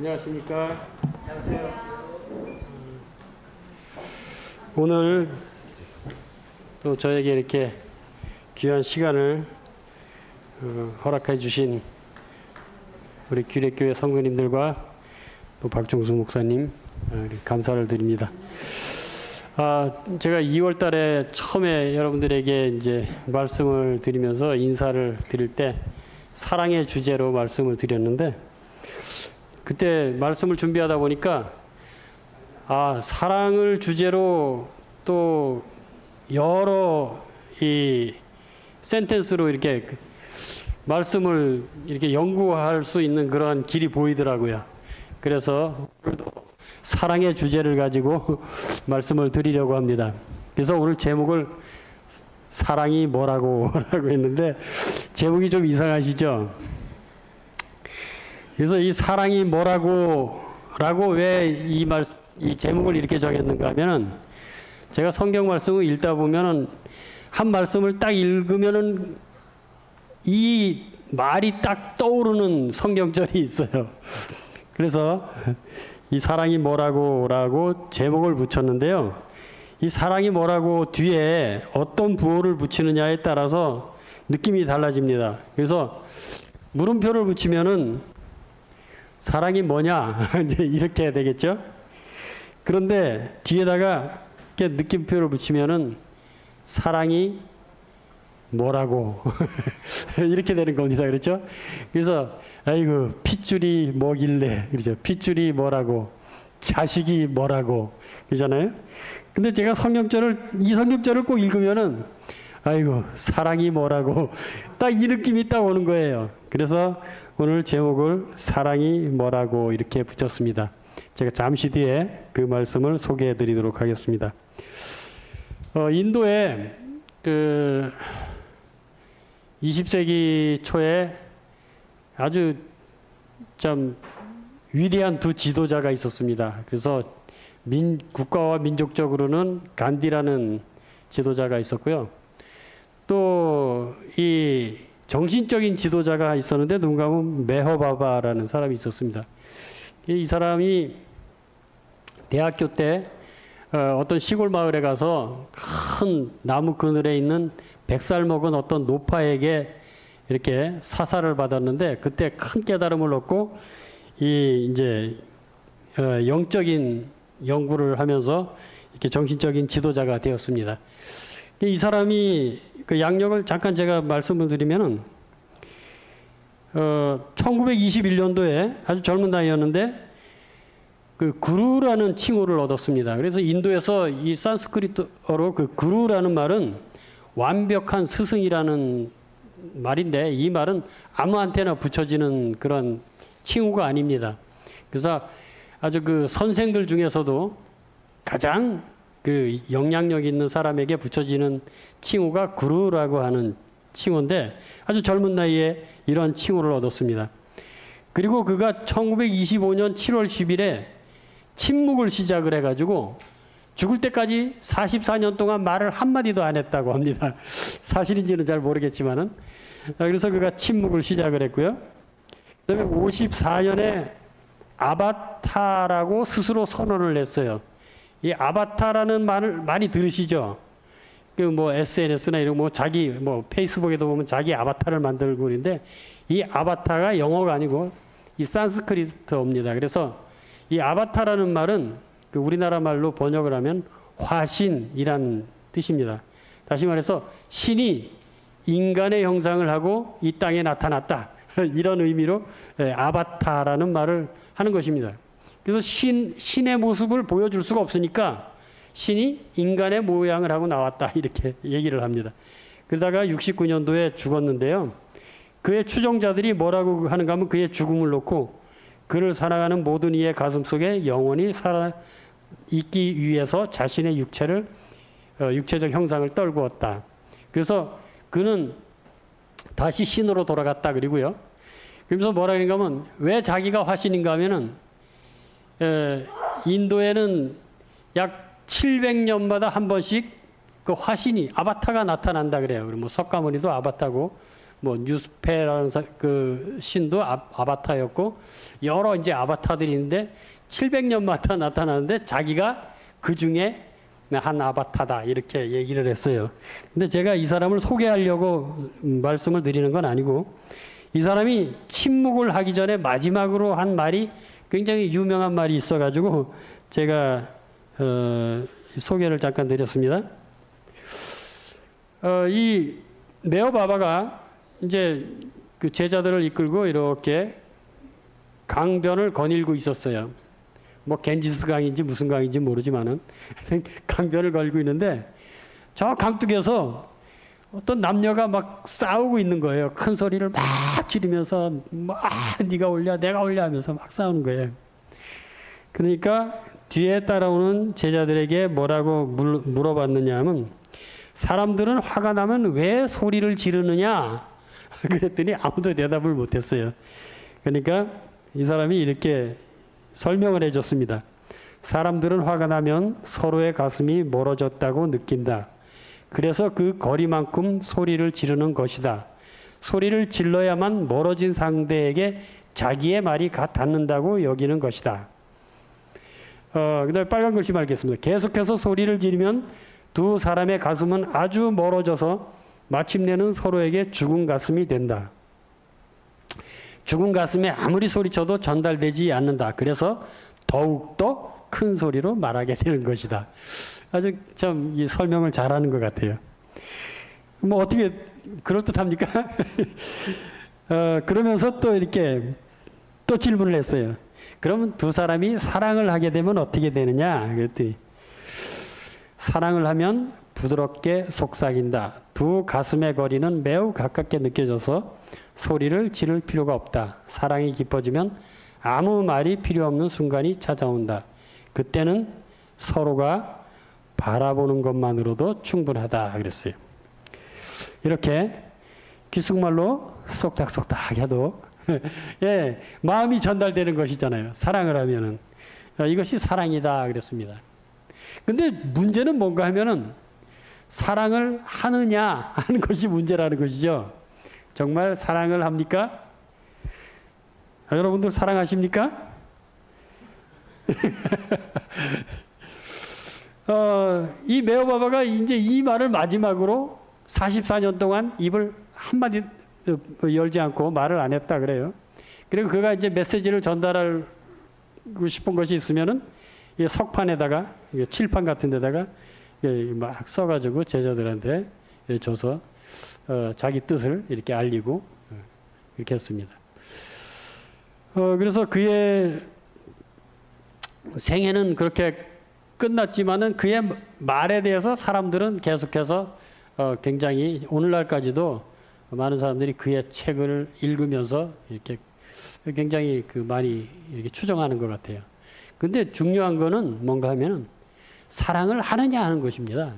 안녕하십니까. 안녕하세요. 오늘 또 저에게 이렇게 귀한 시간을 허락해 주신 우리 규례교회 성도님들과 또 박종수 목사님 감사를 드립니다. 제가 2월 달에 처음에 여러분들에게 이제 말씀을 드리면서 인사를 드릴 때 사랑의 주제로 말씀을 드렸는데, 그때 말씀을 준비하다 보니까 사랑을 주제로 또 여러 이 센텐스로 이렇게 말씀을 이렇게 연구할 수 있는 그러한 길이 보이더라고요. 그래서 사랑의 주제를 가지고 말씀을 드리려고 합니다. 그래서 오늘 제목을 사랑이 뭐라고 라고 했는데 제목이 좀 이상하시죠? 그래서 이 사랑이 뭐라고 왜 이 제목을 이렇게 정했는가 하면은, 제가 성경 말씀을 읽다 보면은 한 말씀을 딱 읽으면은 이 말이 딱 떠오르는 성경절이 있어요. 그래서 이 사랑이 뭐라고 제목을 붙였는데요. 이 사랑이 뭐라고 뒤에 어떤 부호를 붙이느냐에 따라서 느낌이 달라집니다. 그래서 물음표를 붙이면은 사랑이 뭐냐 이제 이렇게 해야 되겠죠. 그런데 뒤에다가 이렇게 느낌표를 붙이면은 사랑이 뭐라고 이렇게 되는 겁니다. 그렇죠? 그래서 아이고 핏줄이 뭐길래, 그렇죠? 핏줄이 뭐라고, 자식이 뭐라고, 그러잖아요. 근데 제가 이 성경절을 꼭 읽으면은 아이고 사랑이 뭐라고 딱 이 느낌이 딱 오는 거예요. 그래서 오늘 제목을 사랑이 뭐라고 이렇게 붙였습니다. 제가 잠시 뒤에 그 말씀을 소개해 드리도록 하겠습니다. 인도에 20세기 초에 아주 참 위대한 두 지도자가 있었습니다. 그래서 국가와 민족적으로는 간디라는 지도자가 있었고요. 또 이 정신적인 지도자가 있었는데 누군가 하면 메허바바라는 사람이 있었습니다. 이 사람이 대학교 때 어떤 시골 마을에 가서 큰 나무 그늘에 있는 100살 먹은 어떤 노파에게 이렇게 사사를 받았는데, 그때 큰 깨달음을 얻고 이제 영적인 연구를 하면서 이렇게 정신적인 지도자가 되었습니다. 이 사람이 그 양력을 잠깐 제가 말씀을 드리면은 1921년도에 아주 젊은 나이였는데 그 구루라는 칭호를 얻었습니다. 그래서 인도에서 이 산스크리트어로 그 구루라는 말은 완벽한 스승이라는 말인데, 이 말은 아무한테나 붙여지는 그런 칭호가 아닙니다. 그래서 아주 그 선생들 중에서도 가장 그 영향력 있는 사람에게 붙여지는 칭호가 구루라고 하는 칭호인데, 아주 젊은 나이에 이런 칭호를 얻었습니다. 그리고 그가 1925년 7월 10일에 침묵을 시작을 해가지고 죽을 때까지 44년 동안 말을 한마디도 안 했다고 합니다. 사실인지는 잘 모르겠지만은. 그래서 그가 침묵을 시작을 했고요. 그 다음에 54년에 아바타라고 스스로 선언을 했어요. 이 아바타라는 말을 많이 들으시죠? 그 뭐 SNS나 이런 자기 페이스북에도 보면 자기 아바타를 만들고 있는데, 이 아바타가 영어가 아니고 이 산스크리트어입니다. 그래서 이 아바타라는 말은 그 우리나라 말로 번역을 하면 화신이라는 뜻입니다. 다시 말해서 신이 인간의 형상을 하고 이 땅에 나타났다. 이런 의미로 아바타라는 말을 하는 것입니다. 그래서 신의 모습을 보여줄 수가 없으니까 신이 인간의 모양을 하고 나왔다. 이렇게 얘기를 합니다. 그러다가 69년도에 죽었는데요. 그의 추종자들이 뭐라고 하는가 하면 그의 죽음을 놓고 그를 사랑하는 모든 이의 가슴 속에 영원히 살아 있기 위해서 자신의 육체적 형상을 떨구었다. 그래서 그는 다시 신으로 돌아갔다. 그리고요. 그러면서 뭐라 그런가 하면, 왜 자기가 화신인가 하면은 인도에는 약 700년마다 한 번씩 그 화신이 아바타가 나타난다 그래요. 그리고 석가모니도 아바타고 뭐 뉴스페라는 그 신도 아바타였고 여러 이제 아바타들이 있는데 700년마다 나타나는데 자기가 그 중에 한 아바타다 이렇게 얘기를 했어요. 근데 제가 이 사람을 소개하려고 말씀을 드리는 건 아니고 이 사람이 침묵을 하기 전에 마지막으로 한 말이 굉장히 유명한 말이 있어가지고 제가 소개를 잠깐 드렸습니다. 이 메어바바가 이제 그 제자들을 이끌고 이렇게 강변을 거닐고 있었어요. 뭐 겐지스 강인지 무슨 강인지 모르지만은 강변을 걸고 있는데 저 강둑에서 어떤 남녀가 막 싸우고 있는 거예요. 큰 소리를 막 지르면서 막 네가 올려 내가 올려 하면서 막 싸우는 거예요. 그러니까 뒤에 따라오는 제자들에게 뭐라고 물어봤느냐 하면 사람들은 화가 나면 왜 소리를 지르느냐 그랬더니 아무도 대답을 못했어요. 그러니까 이 사람이 이렇게 설명을 해줬습니다. 사람들은 화가 나면 서로의 가슴이 멀어졌다고 느낀다. 그래서 그 거리만큼 소리를 지르는 것이다. 소리를 질러야만 멀어진 상대에게 자기의 말이 닿는다고 여기는 것이다. 그다음에 빨간 글씨 말겠습니다. 계속해서 소리를 지르면 두 사람의 가슴은 아주 멀어져서 마침내는 서로에게 죽은 가슴이 된다. 죽은 가슴에 아무리 소리쳐도 전달되지 않는다. 그래서 더욱더 큰 소리로 말하게 되는 것이다. 아주 참 이 설명을 잘하는 것 같아요. 뭐 어떻게 그럴듯합니까? 그러면서 또 이렇게 또 질문을 했어요. 그러면 두 사람이 사랑을 하게 되면 어떻게 되느냐? 그랬더니 사랑을 하면 부드럽게 속삭인다. 두 가슴의 거리는 매우 가깝게 느껴져서 소리를 지를 필요가 없다. 사랑이 깊어지면 아무 말이 필요 없는 순간이 찾아온다. 그때는 서로가 바라보는 것만으로도 충분하다 그랬어요. 이렇게 기숙말로 쏙닥쏙닥 해도 예, 마음이 전달되는 것이잖아요. 사랑을 하면은 이것이 사랑이다 그랬습니다. 근데 문제는 뭔가 하면은 사랑을 하느냐 하는 것이 문제라는 것이죠. 정말 사랑을 합니까? 여러분들 사랑하십니까? 이 메어바바가 이제 이 말을 마지막으로 44년 동안 입을 한마디 열지 않고 말을 안 했다 그래요. 그리고 그가 이제 메시지를 전달하고 싶은 것이 있으면은 석판에다가 칠판 같은 데다가 막 써가지고 제자들한테 줘서 자기 뜻을 이렇게 알리고 이렇게 했습니다. 그래서 그의 생애는 그렇게 끝났지만은 그의 말에 대해서 사람들은 계속해서 굉장히 오늘날까지도 많은 사람들이 그의 책을 읽으면서 이렇게 굉장히 많이 이렇게 추정하는 것 같아요. 근데 중요한 거는 뭔가 하면은 사랑을 하느냐 하는 것입니다.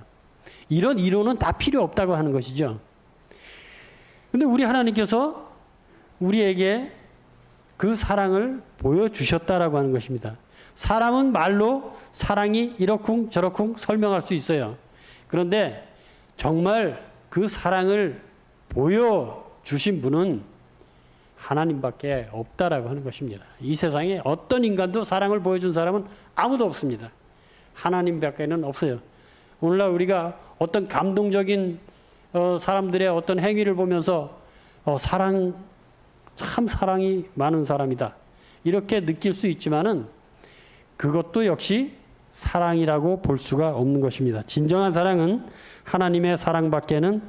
이런 이론은 다 필요 없다고 하는 것이죠. 근데 우리 하나님께서 우리에게 그 사랑을 보여주셨다라고 하는 것입니다. 사람은 말로 사랑이 이러쿵 저러쿵 설명할 수 있어요. 그런데 정말 그 사랑을 보여주신 분은 하나님밖에 없다라고 하는 것입니다. 이 세상에 어떤 인간도 사랑을 보여준 사람은 아무도 없습니다. 하나님밖에는 없어요. 오늘날 우리가 어떤 감동적인 사람들의 어떤 행위를 보면서 참 사랑이 많은 사람이다. 이렇게 느낄 수 있지만은 그것도 역시 사랑이라고 볼 수가 없는 것입니다. 진정한 사랑은 하나님의 사랑밖에는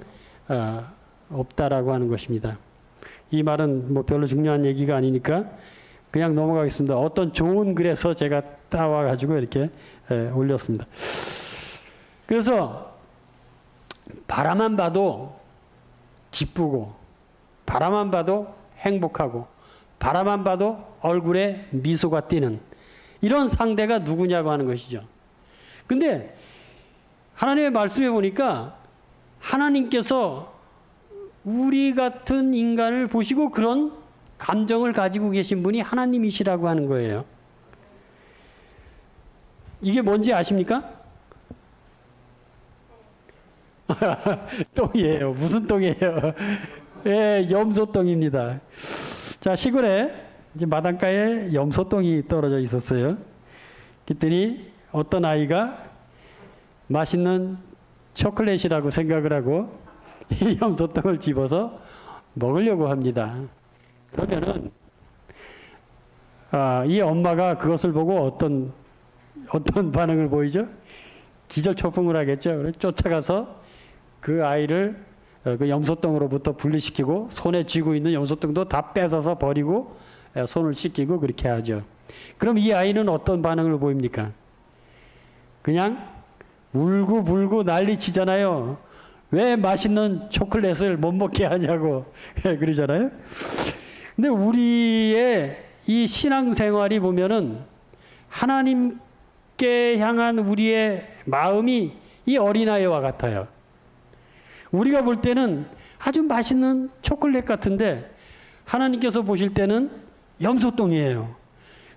없다라고 하는 것입니다. 이 말은 뭐 별로 중요한 얘기가 아니니까 그냥 넘어가겠습니다. 어떤 좋은 글에서 제가 따와가지고 이렇게 올렸습니다. 그래서 바라만 봐도 기쁘고 바라만 봐도 행복하고 바라만 봐도 얼굴에 미소가 띄는 이런 상대가 누구냐고 하는 것이죠. 근데 하나님의 말씀에 보니까 하나님께서 우리 같은 인간을 보시고 그런 감정을 가지고 계신 분이 하나님이시라고 하는 거예요. 이게 뭔지 아십니까? 똥이에요. 무슨 똥이에요? 예, 염소똥입니다. 자, 시골에 이제 마당가에 염소똥이 떨어져 있었어요. 그랬더니 어떤 아이가 맛있는 초콜릿이라고 생각을 하고 이 염소똥을 집어서 먹으려고 합니다. 그러면은 이 엄마가 그것을 보고 어떤 반응을 보이죠? 기절초풍을 하겠죠. 그래서 쫓아가서 그 아이를 그 염소똥으로부터 분리시키고 손에 쥐고 있는 염소똥도 다 뺏어서 버리고 손을 씻기고 그렇게 하죠. 그럼 이 아이는 어떤 반응을 보입니까? 그냥 울고불고 난리치잖아요. 왜 맛있는 초콜릿을 못 먹게 하냐고 그러잖아요. 근데 우리의 이 신앙생활이 보면은 하나님께 향한 우리의 마음이 이 어린아이와 같아요. 우리가 볼 때는 아주 맛있는 초콜릿 같은데 하나님께서 보실 때는 염소똥이에요.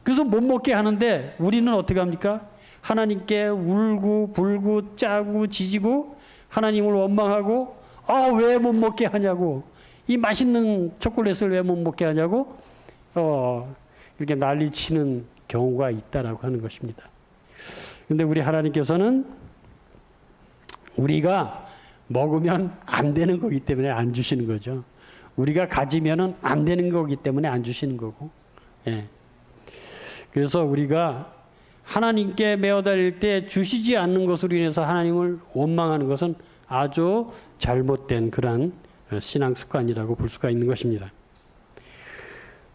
그래서 못 먹게 하는데 우리는 어떻게 합니까? 하나님께 울고 불고 짜고 지지고 하나님을 원망하고 왜 못 먹게 하냐고, 이 맛있는 초콜릿을 왜 못 먹게 하냐고 이렇게 난리치는 경우가 있다라고 하는 것입니다. 근데 우리 하나님께서는 우리가 먹으면 안 되는 거기 때문에 안 주시는 거죠. 우리가 가지면은 안 되는 거기 때문에 안 주시는 거고. 예. 그래서 우리가 하나님께 매어달릴 때 주시지 않는 것으로 인해서 하나님을 원망하는 것은 아주 잘못된 그러한 신앙 습관이라고 볼 수가 있는 것입니다.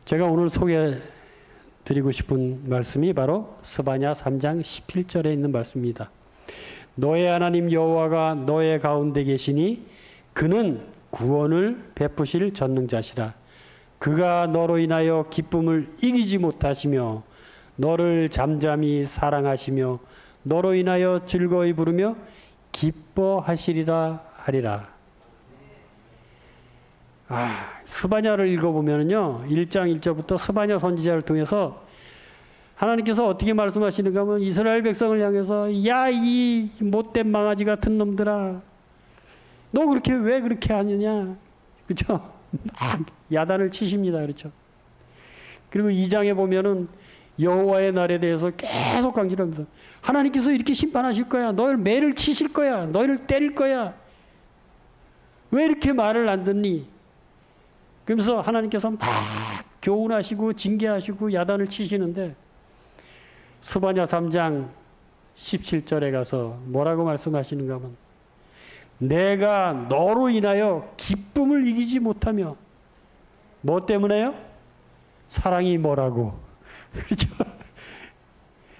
제가 오늘 소개드리고 싶은 말씀이 바로 스바냐 3장 17절에 있는 말씀입니다. 너의 하나님 여호와가 너의 가운데 계시니 그는 구원을 베푸실 전능자시라. 그가 너로 인하여 기쁨을 이기지 못하시며 너를 잠잠히 사랑하시며 너로 인하여 즐거이 부르며 기뻐하시리라 하리라. 스바냐를 읽어보면요, 1장 1절부터 스바냐 선지자를 통해서 하나님께서 어떻게 말씀하시는가 하면 이스라엘 백성을 향해서 야, 이 못된 망아지 같은 놈들아, 너 왜 그렇게 하느냐, 그렇죠? 막 야단을 치십니다, 그렇죠? 그리고 2장에 보면은 여호와의 날에 대해서 계속 강조합니다. 하나님께서 이렇게 심판하실 거야. 너를 매를 치실 거야. 너희를 때릴 거야. 왜 이렇게 말을 안 듣니? 그러면서 하나님께서 막 교훈하시고 징계하시고 야단을 치시는데 스바냐 3장 17절에 가서 뭐라고 말씀하시는가 하면 내가 너로 인하여 기쁨을 이기지 못하며 뭐 때문에요? 사랑이 뭐라고? 그렇죠?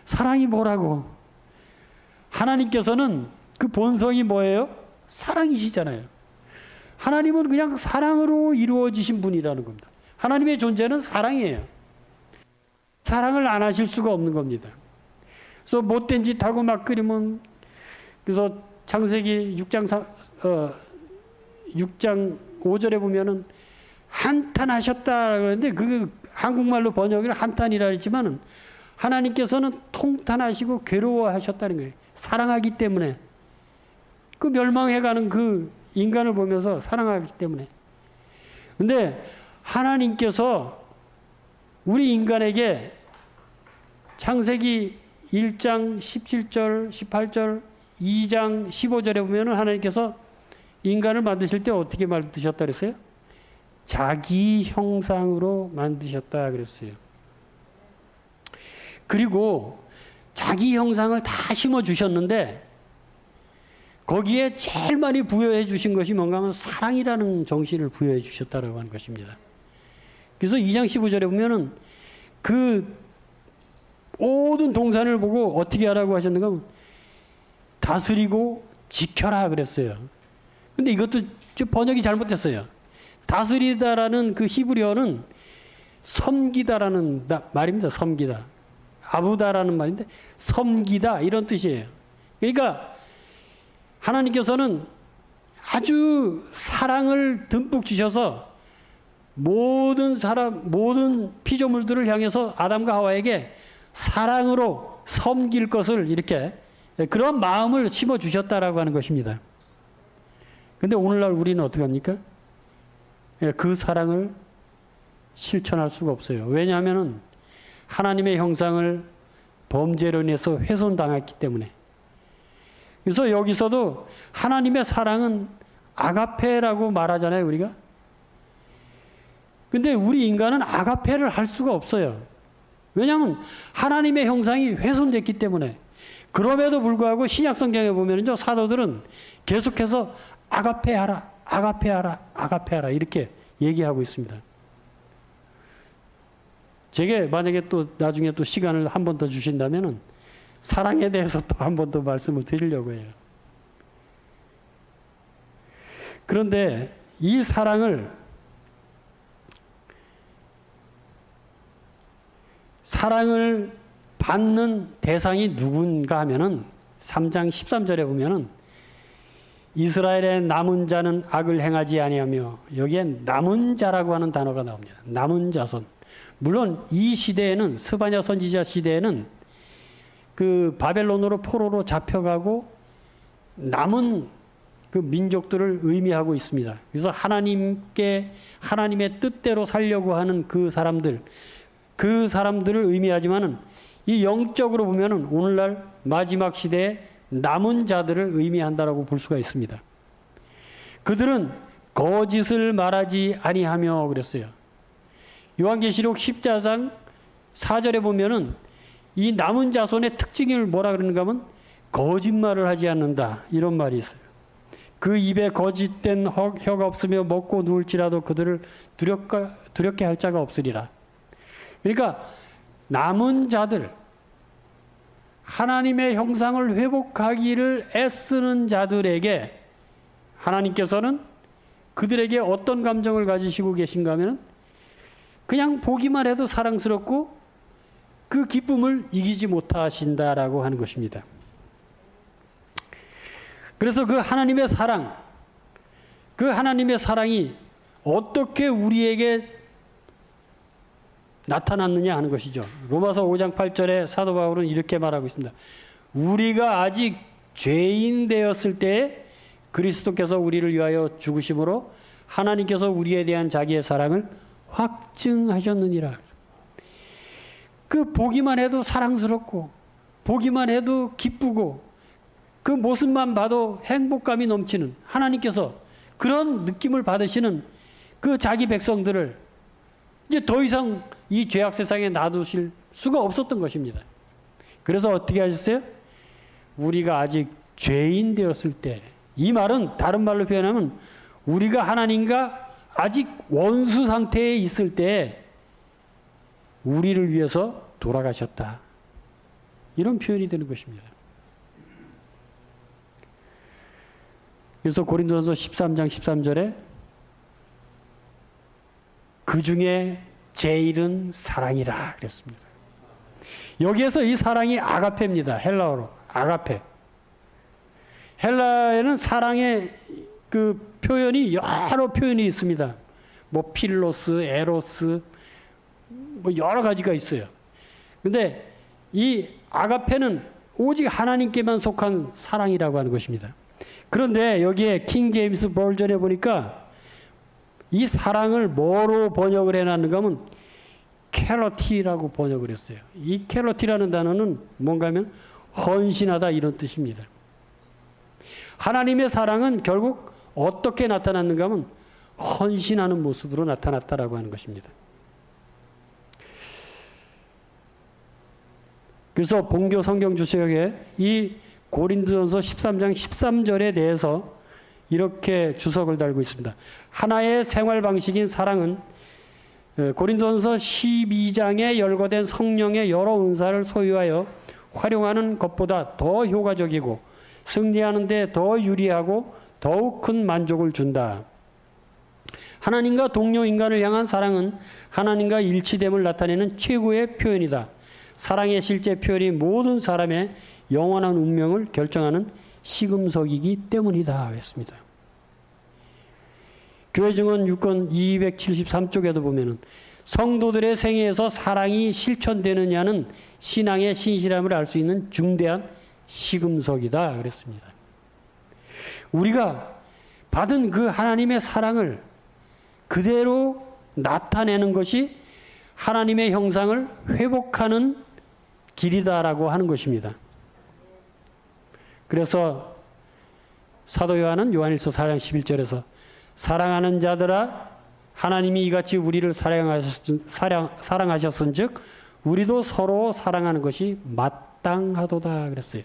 사랑이 뭐라고? 하나님께서는 그 본성이 뭐예요? 사랑이시잖아요. 하나님은 그냥 사랑으로 이루어지신 분이라는 겁니다. 하나님의 존재는 사랑이에요. 사랑을 안 하실 수가 없는 겁니다. 그래서 못된 짓 하고 막 그러면, 그래서 창세기 6장 5절에 보면은 한탄하셨다 그러는데 그 한국말로 번역을 한탄이라 했지만은 하나님께서는 통탄하시고 괴로워하셨다는 거예요. 사랑하기 때문에. 그 멸망해가는 그 인간을 보면서 사랑하기 때문에. 근데 하나님께서 우리 인간에게 창세기 1장 17절, 18절, 2장 15절에 보면은 하나님께서 인간을 만드실 때 어떻게 만드셨다 그랬어요? 자기 형상으로 만드셨다 그랬어요. 그리고 자기 형상을 다 심어 주셨는데 거기에 제일 많이 부여해 주신 것이 뭔가 하면 사랑이라는 정신을 부여해 주셨다라고 하는 것입니다. 그래서 2장 15절에 보면은 그 모든 동산을 보고 어떻게 하라고 하셨는가 하면 다스리고 지켜라 그랬어요. 근데 이것도 번역이 잘못됐어요. 다스리다라는 그 히브리어는 섬기다라는 말입니다. 섬기다. 아부다라는 말인데 섬기다 이런 뜻이에요. 그러니까 하나님께서는 아주 사랑을 듬뿍 주셔서 모든 피조물들을 향해서 아담과 하와에게 사랑으로 섬길 것을 이렇게 그런 마음을 심어 주셨다라고 하는 것입니다. 근데 오늘날 우리는 어떻게 합니까? 그 사랑을 실천할 수가 없어요. 왜냐하면 하나님의 형상을 범죄로 인해서 훼손당했기 때문에. 그래서 여기서도 하나님의 사랑은 아가페라고 말하잖아요, 우리가. 근데 우리 인간은 아가페를 할 수가 없어요. 왜냐하면 하나님의 형상이 훼손됐기 때문에. 그럼에도 불구하고 신약 성경에 보면은요, 사도들은 계속해서 아가페하라, 아가페하라, 아가페하라 이렇게 얘기하고 있습니다. 제게 만약에 또 나중에 또 시간을 한 번 더 주신다면은 사랑에 대해서 또 한 번 더 말씀을 드리려고 해요. 그런데 이 사랑을 받는 대상이 누군가 하면은 3장 13절에 보면은 이스라엘의 남은 자는 악을 행하지 아니하며, 여기엔 남은 자라고 하는 단어가 나옵니다. 남은 자손. 물론 이 시대에는, 스바냐 선지자 시대에는 그 바벨론으로 포로로 잡혀가고 남은 그 민족들을 의미하고 있습니다. 그래서 하나님의 뜻대로 살려고 하는 그 사람들을 의미하지만은 이 영적으로 보면은 오늘날 마지막 시대에 남은 자들을 의미한다라고 볼 수가 있습니다. 그들은 거짓을 말하지 아니하며 그랬어요. 요한계시록 14장 4절에 보면은 이 남은 자손의 특징을 뭐라 그러는가 하면 거짓말을 하지 않는다, 이런 말이 있어요. 그 입에 거짓된 혀가 없으며 먹고 누울지라도 그들을 두렵게 할 자가 없으리라. 그러니까 남은 자들, 하나님의 형상을 회복하기를 애쓰는 자들에게 하나님께서는 그들에게 어떤 감정을 가지시고 계신가 하면 그냥 보기만 해도 사랑스럽고 그 기쁨을 이기지 못하신다라고 하는 것입니다. 그래서 그 하나님의 사랑이 어떻게 우리에게 나타났느냐 하는 것이죠. 로마서 5장 8절에 사도 바울은 이렇게 말하고 있습니다. 우리가 아직 죄인 되었을 때에 그리스도께서 우리를 위하여 죽으심으로 하나님께서 우리에 대한 자기의 사랑을 확증하셨느니라. 그 보기만 해도 사랑스럽고 보기만 해도 기쁘고 그 모습만 봐도 행복감이 넘치는 하나님께서 그런 느낌을 받으시는 그 자기 백성들을 이제 더 이상 이 죄악 세상에 놔두실 수가 없었던 것입니다. 그래서 어떻게 하셨어요? 우리가 아직 죄인 되었을 때, 이 말은 다른 말로 표현하면 우리가 하나님과 아직 원수 상태에 있을 때 우리를 위해서 돌아가셨다, 이런 표현이 되는 것입니다. 그래서 고린도전서 13장 13절에 그 중에 제일은 사랑이라 그랬습니다. 여기에서 이 사랑이 아가페입니다. 헬라어로 아가페. 헬라에는 사랑의 그 표현이 여러 표현이 있습니다. 뭐 필로스, 에로스, 뭐 여러 가지가 있어요. 근데 이 아가페는 오직 하나님께만 속한 사랑이라고 하는 것입니다. 그런데 여기에 킹 제임스 버전에 보니까 이 사랑을 뭐로 번역을 해놨는가 하면 캐러티라고 번역을 했어요. 이 캐러티라는 단어는 뭔가 하면 헌신하다, 이런 뜻입니다. 하나님의 사랑은 결국 어떻게 나타났는가 하면 헌신하는 모습으로 나타났다라고 하는 것입니다. 그래서 본교 성경 주석에 이 고린도전서 13장 13절에 대해서 이렇게 주석을 달고 있습니다. 하나의 생활 방식인 사랑은 고린도전서 12장에 열거된 성령의 여러 은사를 소유하여 활용하는 것보다 더 효과적이고 승리하는 데 더 유리하고 더욱 큰 만족을 준다. 하나님과 동료 인간을 향한 사랑은 하나님과 일치됨을 나타내는 최고의 표현이다. 사랑의 실제 표현이 모든 사람의 영원한 운명을 결정하는 시금석이기 때문이다 그랬습니다. 교회 증언 6권 273쪽에도 보면은 성도들의 생애에서 사랑이 실천되느냐는 신앙의 신실함을 알 수 있는 중대한 시금석이다 그랬습니다. 우리가 받은 그 하나님의 사랑을, 그대로 나타내는 것이 하나님의 형상을 회복하는 길이다라고 하는 것입니다. 그래서 사도 요한은 요한일서 4장 11절에서 사랑하는 자들아 하나님이 이같이 우리를 사랑하셨은즉 우리도 서로 사랑하는 것이 마땅하도다 그랬어요.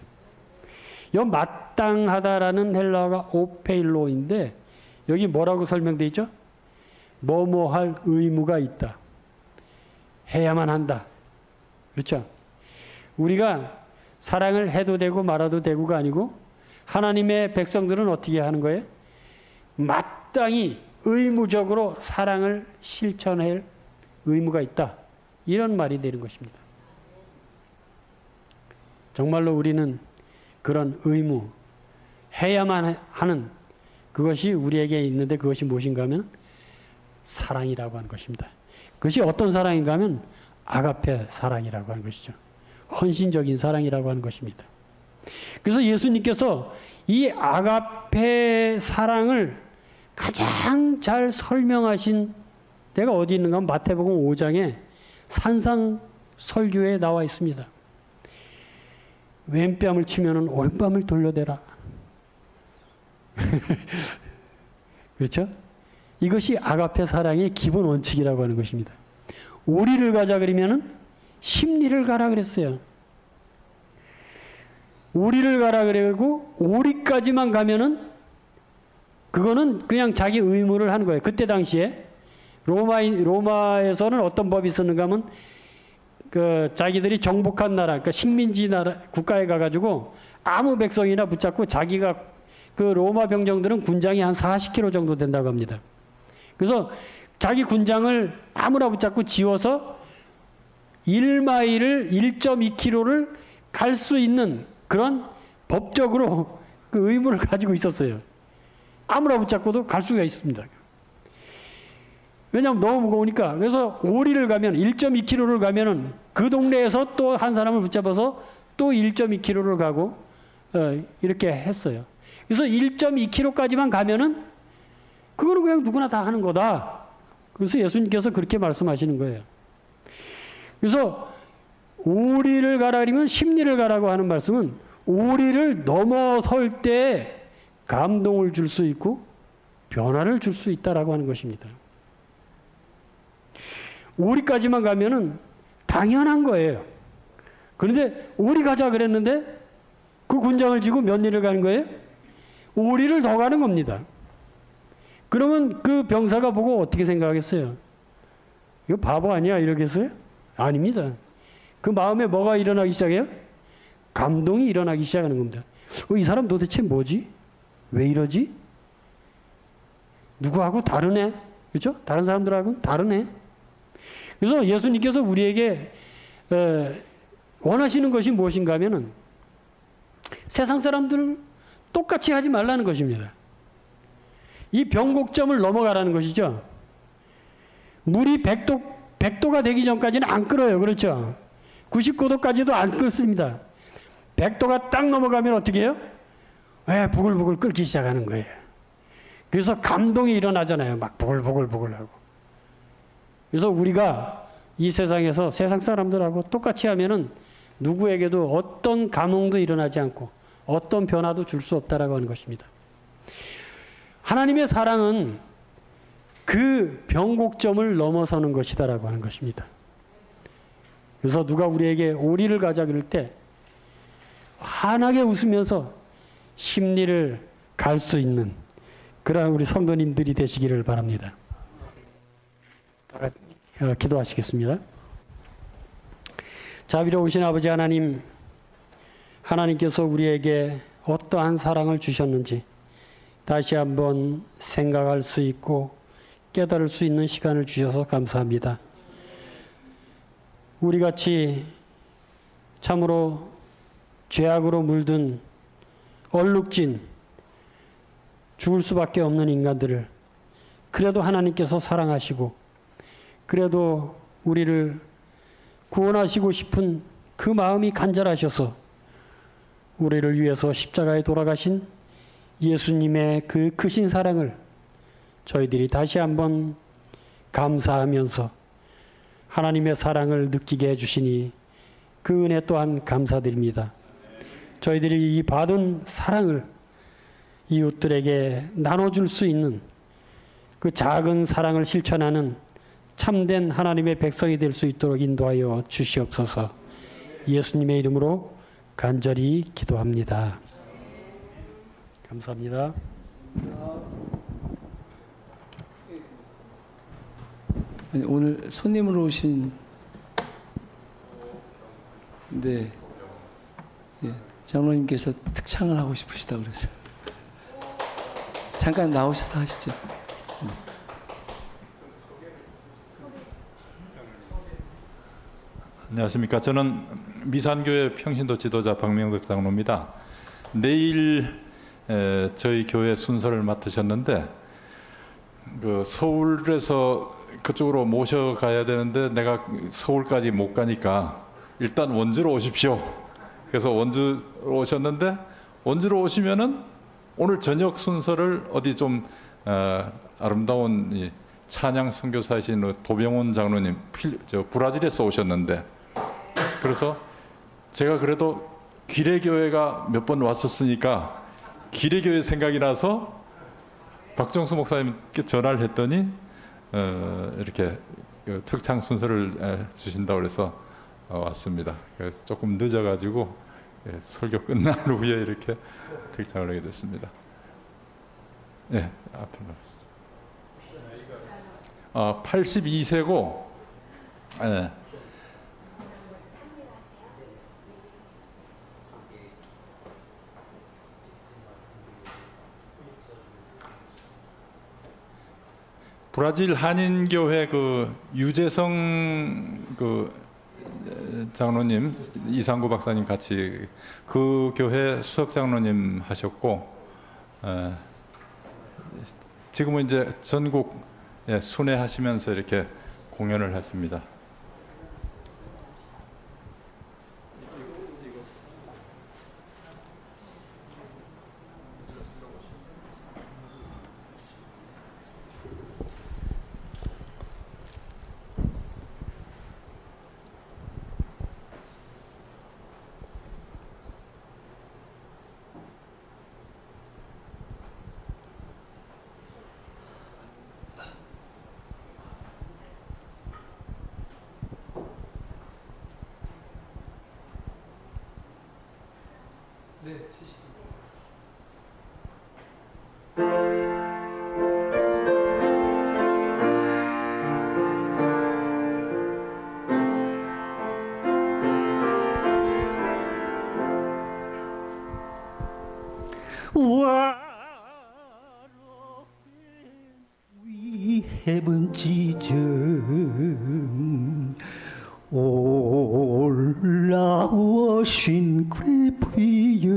이 마땅하다라는 헬라어가 오페일로인데 여기 뭐라고 설명되어 있죠? 뭐뭐 할 의무가 있다. 해야만 한다. 그렇죠? 우리가 사랑을 해도 되고 말아도 되고가 아니고 하나님의 백성들은 어떻게 하는 거예요? 마땅히 의무적으로 사랑을 실천할 의무가 있다. 이런 말이 되는 것입니다. 정말로 우리는 그런 의무, 해야만 하는 그것이 우리에게 있는데 그것이 무엇인가 하면 사랑이라고 하는 것입니다. 그것이 어떤 사랑인가 하면 아가페 사랑이라고 하는 것이죠. 헌신적인 사랑이라고 하는 것입니다. 그래서 예수님께서 이 아가페 사랑을 가장 잘 설명하신 데가 어디 있는가 하면 마태복음 5장에 산상설교에 나와 있습니다. 왼뺨을 치면은 오른뺨을 돌려대라. 그렇죠? 이것이 아가페 사랑의 기본 원칙이라고 하는 것입니다. 오리를 가자 그러면은 십리를 가라 그랬어요. 오리를 가라 그러고 오리까지만 가면은 그거는 그냥 자기 의무를 하는 거예요. 그때 당시에 로마에서는 어떤 법이 있었는가 하면 그 자기들이 정복한 나라, 그러니까 식민지 나라 국가에 가가지고 아무 백성이나 붙잡고 자기가 그 로마 병정들은 군장이 한 40kg 정도 된다고 합니다. 그래서 자기 군장을 아무나 붙잡고 지워서 1마일을 1.2km를 갈 수 있는 그런 법적으로 그 의무를 가지고 있었어요. 아무나 붙잡고도 갈 수가 있습니다. 왜냐하면 너무 무거우니까. 그래서 오리를 가면 1.2km를 가면은 그 동네에서 또 한 사람을 붙잡아서 또 1.2km를 가고 이렇게 했어요. 그래서 1.2km까지만 가면은 그거는 그냥 누구나 다 하는 거다. 그래서 예수님께서 그렇게 말씀하시는 거예요. 그래서 오리를 가라 그러면 십리를 가라고 하는 말씀은 오리를 넘어설 때 감동을 줄 수 있고 변화를 줄 수 있다라고 하는 것입니다. 오리까지만 가면은 당연한 거예요. 그런데 오리 가자 그랬는데 그 군장을 쥐고 몇 리를 가는 거예요? 오리를 더 가는 겁니다. 그러면 그 병사가 보고 어떻게 생각하겠어요? 이거 바보 아니야? 이러겠어요? 아닙니다. 그 마음에 뭐가 일어나기 시작해요? 감동이 일어나기 시작하는 겁니다. 이 사람 도대체 뭐지? 왜 이러지? 누구하고 다르네? 그렇죠? 다른 사람들하고는 다르네. 그래서 예수님께서 우리에게 원하시는 것이 무엇인가 하면은 세상 사람들 똑같이 하지 말라는 것입니다. 이 변곡점을 넘어가라는 것이죠. 물이 100도가 되기 전까지는 안 끓어요. 그렇죠? 99도까지도 안 끓습니다. 100도가 딱 넘어가면 어떻게 해요? 왜 부글부글 끓기 시작하는 거예요. 그래서 감동이 일어나잖아요. 막 부글부글 하고. 그래서 우리가 이 세상에서 세상 사람들하고 똑같이 하면은 누구에게도 어떤 감흥도 일어나지 않고 어떤 변화도 줄 수 없다라고 하는 것입니다. 하나님의 사랑은 그 변곡점을 넘어서는 것이다라고 하는 것입니다. 그래서 누가 우리에게 오리를 가자 그럴 때 환하게 웃으면서 십리를 갈 수 있는 그러한 우리 성도님들이 되시기를 바랍니다. 기도하시겠습니다. 자비로우신 아버지 하나님, 하나님께서 우리에게 어떠한 사랑을 주셨는지 다시 한번 생각할 수 있고 깨달을 수 있는 시간을 주셔서 감사합니다. 우리같이 참으로 죄악으로 물든 얼룩진 죽을 수밖에 없는 인간들을 그래도 하나님께서 사랑하시고 그래도 우리를 구원하시고 싶은 그 마음이 간절하셔서 우리를 위해서 십자가에 돌아가신 예수님의 그 크신 사랑을 저희들이 다시 한번 감사하면서 하나님의 사랑을 느끼게 해주시니 그 은혜 또한 감사드립니다. 저희들이 이 받은 사랑을 이웃들에게 나눠줄 수 있는 그 작은 사랑을 실천하는 참된 하나님의 백성이 될 수 있도록 인도하여 주시옵소서. 예수님의 이름으로 간절히 기도합니다. 감사합니다. 오늘 손님으로 오신 장로님께서 특창을 하고 싶으시다 그래서 잠깐 나오셔서 하시죠. 안녕하십니까. 저는 미산교회 평신도 지도자 박명덕 장로입니다. 내일 저희 교회 순서를 맡으셨는데 그 서울에서 그쪽으로 모셔가야 되는데 내가 서울까지 못 가니까 일단 원주로 오십시오. 그래서 원주로 오셨는데 원주로 오시면은 오늘 저녁 순서를 어디 좀 아름다운 이 찬양 선교사이신 도병원 장로님 브라질에서 오셨는데 그래서 제가 그래도 기례교회가 몇 번 왔었으니까 기례교회 생각이 나서 박정수 목사님께 전화를 했더니 이렇게 특창 순서를 주신다고 그래서 왔습니다. 그래서 조금 늦어가지고 설교 끝난 후에 이렇게 특창을 하게 됐습니다. 네, 앞으로 나오시죠. 82세고 네. 브라질 한인교회 그 유재성 그 장로님, 이상구 박사님 같이 그 교회 수석 장로님 하셨고 지금은 이제 전국 순회하시면서 이렇게 공연을 하십니다. 네, 치시죠. We haven't Jesus 올라오신 그리프연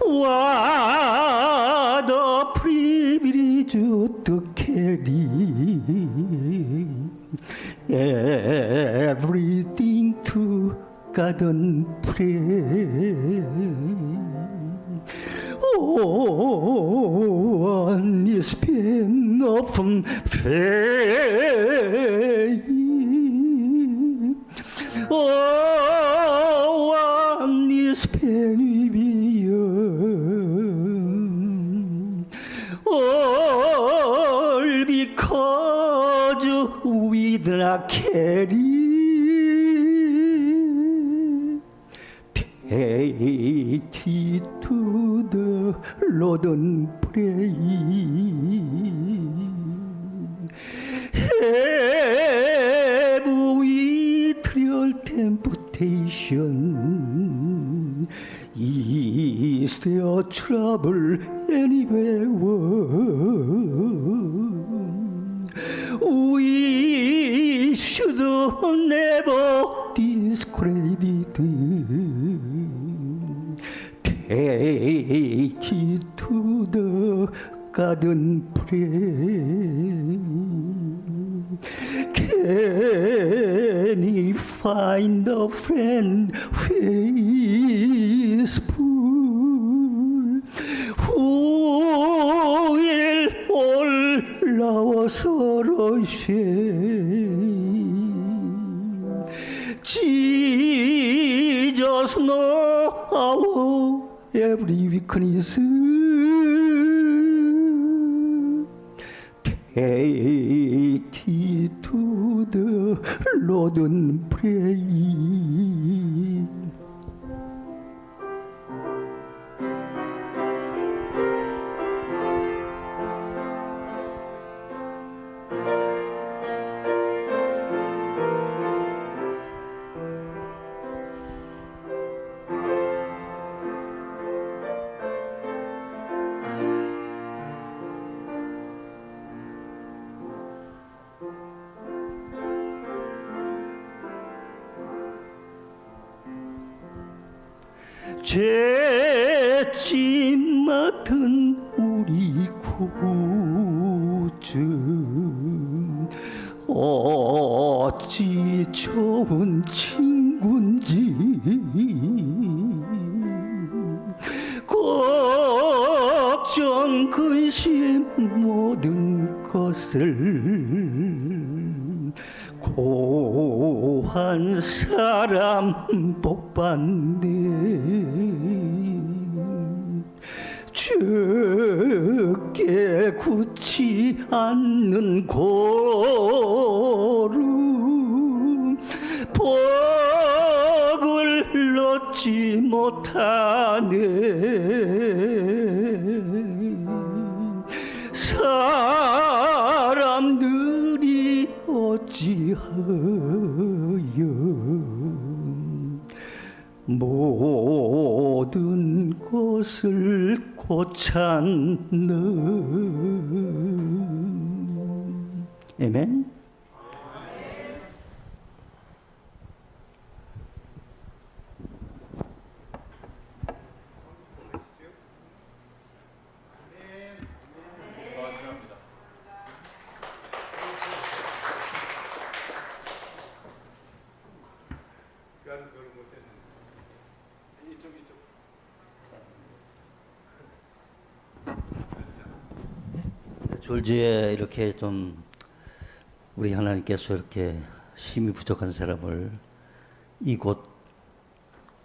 What a privilege to carry everything to God and pray on this pen of faith on this pen all because we not carry take it to the Lord and pray. Have we trial temptation? Is there trouble anywhere? We should never discredit. Take it to the garden pray. Can he find a friend faithful who will shame. Jesus know our every weakness. Take it to the Lord and pray. 죄짐 맡은 우리 구주 어찌 좋은 친구인지 걱정 근심 모든 것을 고한 사람 복받네. 주께 굳지 않는 걸음 복을 얻지 못하네. 사람들이 어찌하여 모든 것을 고쳤나. 아멘. 졸지에 이렇게 좀 우리 하나님께서 이렇게 힘이 부족한 사람을 이곳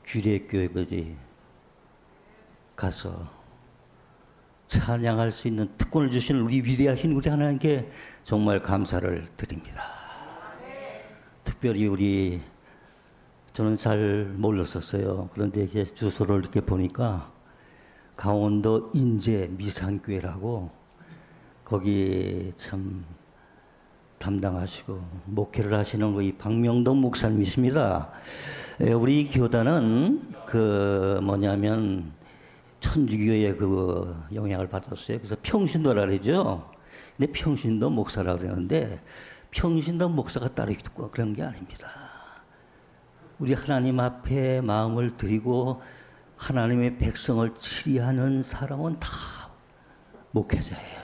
규례교회까지 가서 찬양할 수 있는 특권을 주신 우리 위대하신 우리 하나님께 정말 감사를 드립니다. 특별히 저는 잘 몰랐었어요. 그런데 이제 주소를 이렇게 보니까 강원도 인제 미산교회라고 거기 참 담당하시고 목회를 하시는 이 박명동 목사님이십니다. 우리 교단은 천주교의 그 영향을 받았어요. 그래서 평신도라 그러죠. 근데 평신도 목사라 그러는데 평신도 목사가 따로 있고 그런 게 아닙니다. 우리 하나님 앞에 마음을 드리고 하나님의 백성을 치리하는 사람은 다 목회자예요.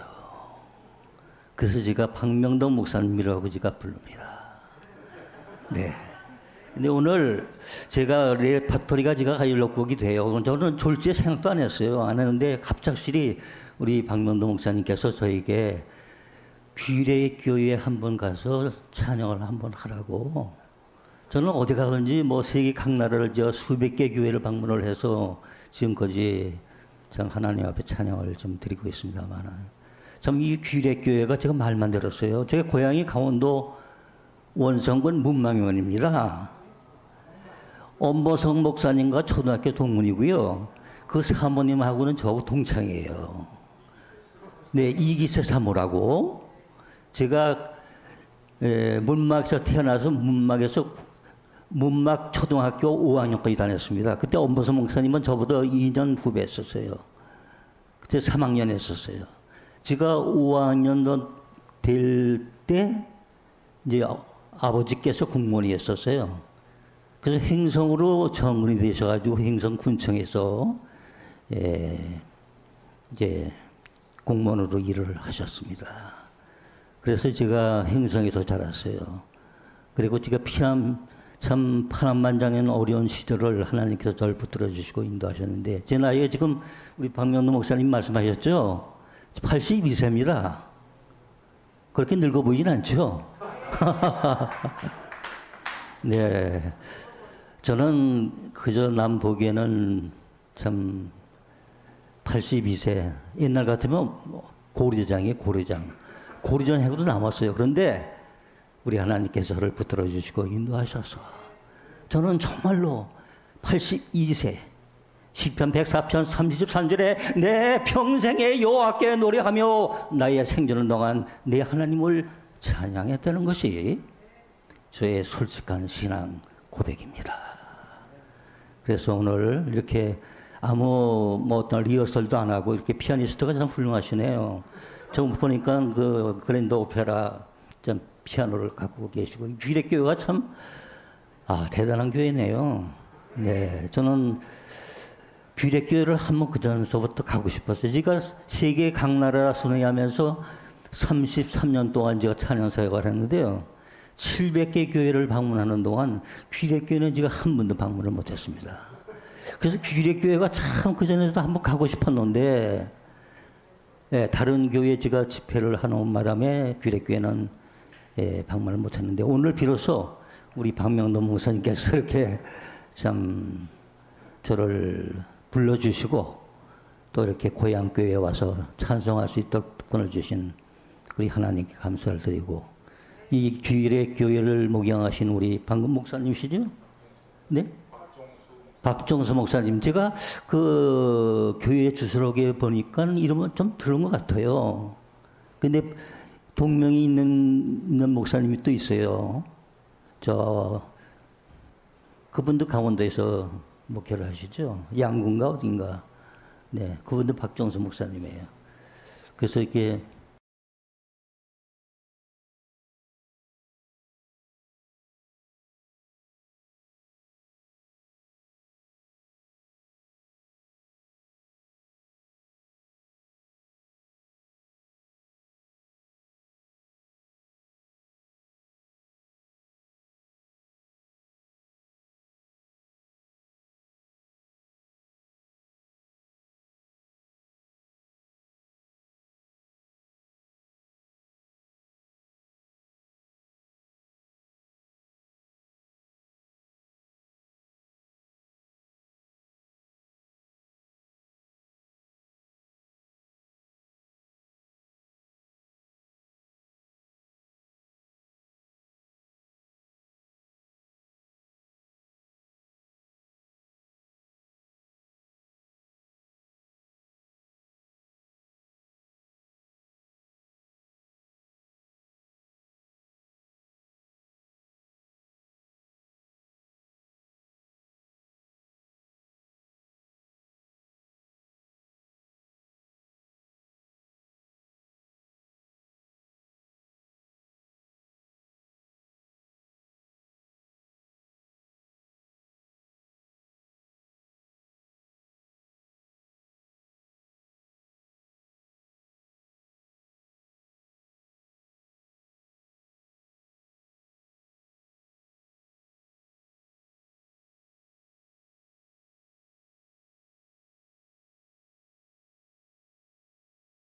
그래서 제가 박명동 목사님이라고 제가 부릅니다. 네. 근데 오늘 제가 레파토리가 제가 가일록곡이 돼요. 저는 졸지에 생각도 안 했어요. 안 했는데 갑작스레 우리 박명동 목사님께서 저에게 규례교회에 한번 가서 찬양을 한번 하라고. 저는 어디 가든지 세계 각 나라를 수백 개 교회를 방문을 해서 지금까지 참 하나님 앞에 찬양을 좀 드리고 있습니다만. 참 이 규례교회가 제가 말만 들었어요. 제 고향이 강원도 원성군 문망면입니다. 엄보성 목사님과 초등학교 동문이고요. 그 사모님하고는 저하고 동창이에요. 네, 이기세 사모라고. 제가 문막에서 태어나서 문막 초등학교 5학년까지 다녔습니다. 그때 엄보성 목사님은 저보다 2년 후배였었어요. 그때 3학년 했었어요. 제가 5학년 될 때 이제 아버지께서 공무원이었었어요. 그래서 행성으로 정근이 되셔가지고 행성군청에서 이제 공무원으로 일을 하셨습니다. 그래서 제가 행성에서 자랐어요. 그리고 제가 참 파란만장한 어려운 시절을 하나님께서 저를 붙들어 주시고 인도하셨는데 제 나이가 지금 우리 박명동 목사님 말씀하셨죠? 82세입니다. 그렇게 늙어 보이진 않죠? 네. 저는 그저 남 보기에는 참 82세, 옛날 같으면 뭐 고려장이에요, 고려장. 고려장 해고도 남았어요. 그런데 우리 하나님께서 저를 붙들어 주시고 인도하셔서 저는 정말로 82세, 시편 104편 33절에 내 평생에 여호와께 노래하며 나의 생전을 동안 내 하나님을 찬양했다는 것이 저의 솔직한 신앙 고백입니다. 그래서 오늘 이렇게 아무 뭐 어떤 리허설도 안 하고 이렇게 피아니스트가 참 훌륭하시네요. 저 보니까 그 그랜드 오페라 좀 피아노를 갖고 계시고 귀례교회가 참 대단한 교회네요. 네, 저는 귀례교회를 한번 그 전서부터 가고 싶었어요. 제가 세계 각 나라 순회하면서 33년 동안 제가 찬양 사역을 했는데요. 700개 교회를 방문하는 동안 귀례교회는 제가 한 번도 방문을 못했습니다. 그래서 귀례교회가 참 그 전에도 한번 가고 싶었는데, 다른 교회 제가 집회를 하는 마당에 귀례교회는 방문을 못했는데 오늘 비로소 우리 박명도 목사님께서 이렇게 참 저를 불러주시고 또 이렇게 고향 교회에 와서 찬송할 수 있도록 특권을 주신 우리 하나님께 감사를 드리고 이 귀례 교회를 목양하신 우리 방금 목사님이시죠? 네? 박종수 목사님. 제가 그 교회 주소록에 보니까 이름은 좀 들은 것 같아요. 근데 동명이 있는 목사님이 또 있어요. 그분도 강원도에서 목회를 하시죠. 양군가 어딘가. 네, 그분도 박종수 목사님이에요. 그래서 이렇게